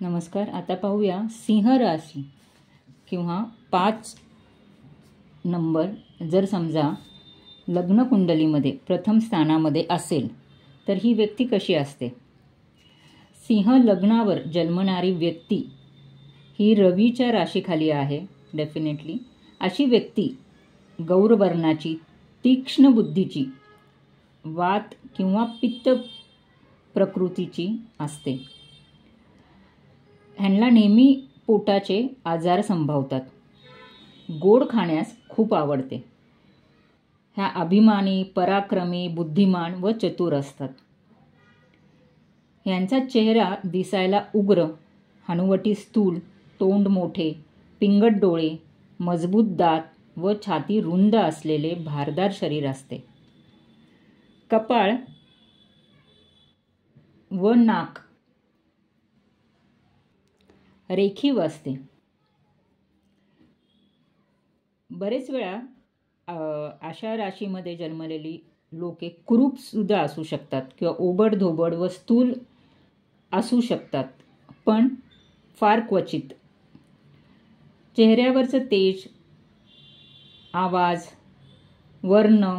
नमस्कार. आता पाहूया सिंह राशी किंवा 5 नंबर जर समजा लग्न कुंडलीमध्ये प्रथम स्थानामध्ये असेल तर ही व्यक्ती कशी असते. सिंह लग्नावर जन्मणारी व्यक्ती ही रवीच्या राशीखाली आहे. डेफिनेटली अशी व्यक्ती गौरवर्णाची, तीक्ष्ण बुद्धीची, वात किंवा पित्त प्रकृतीची असते. ह्यांना नेहमी पोटाचे आजार संभवतात. गोड खाण्यास खूप आवडते. ह्या अभिमानी, पराक्रमी, बुद्धिमान व चतुर असतात. यांचा चेहरा दिसायला उग्र, हनुवटी स्थूल, तोंड मोठे, पिंगट डोळे, मजबूत दात व छाती रुंद असलेले भारदार शरीर असते. कपाळ व नाक रेखीव असते. बरेच वेळा अशा राशीमध्ये जन्मलेली लोके कुरूप सुद्धा असू शकतात किंवा ओबडधोबड व स्थूल असू शकतात, पण फार क्वचित. चेहऱ्यावरचं तेज, आवाज, वर्ण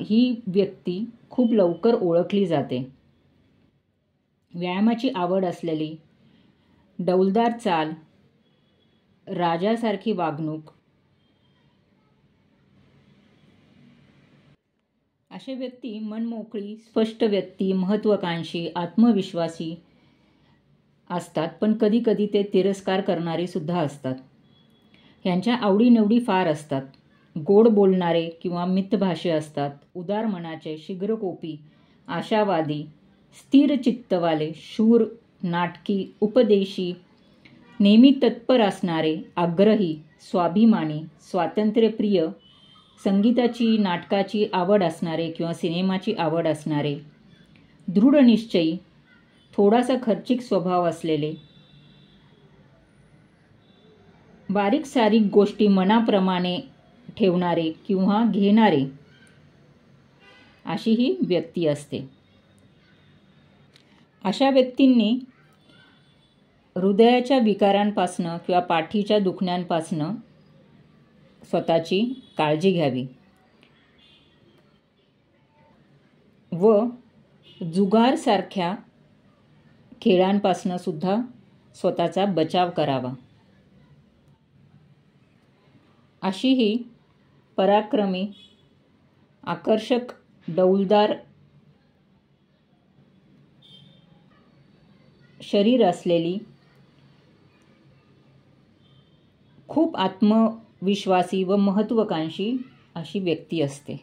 ही व्यक्ती खूप लवकर ओळखली जाते. व्यायामाची आवड असलेली, डौलदार चाल, राजासारखी वागणूक असे व्यक्ती मनमोकळी, स्पष्ट व्यक्ती, महत्त्वाकांक्षी, आत्मविश्वासी असतात, पण कधी कधी ते तिरस्कार करणारे सुद्धा असतात. यांच्या आवडीनिवडी फार असतात. गोड बोलणारे किंवा मितभाषी असतात. उदार मनाचे, शीघ्रकोपी, आशावादी, स्थिर चित्तवाले, शूर, नाटकी, उपदेशी, नेहमी तत्पर असणारे, आग्रही, स्वाभिमानी, स्वातंत्र्यप्रिय, संगीताची, नाटकाची आवड असणारे किंवा सिनेमाची आवड असणारे, दृढनिश्चयी, थोडासा खर्चिक स्वभाव असलेले, बारीक सारीक गोष्टी मनाप्रमाणे ठेवणारे किंवा घेणारे अशी ही व्यक्ती असते. अशा व्यक्तींनी हृदयाच्या विकारांपासनं किंवा पाठीच्या दुखण्यांपासनं स्वतःची काळजी घ्यावी व जुगारसारख्या खेळांपासनं सुद्धा स्वतःचा बचाव करावा. अशी ही पराक्रमी, आकर्षक, डौलदार शरीर असलेली, खूप आत्मविश्वासी व महत्त्वाकांक्षी अशी व्यक्ती असते.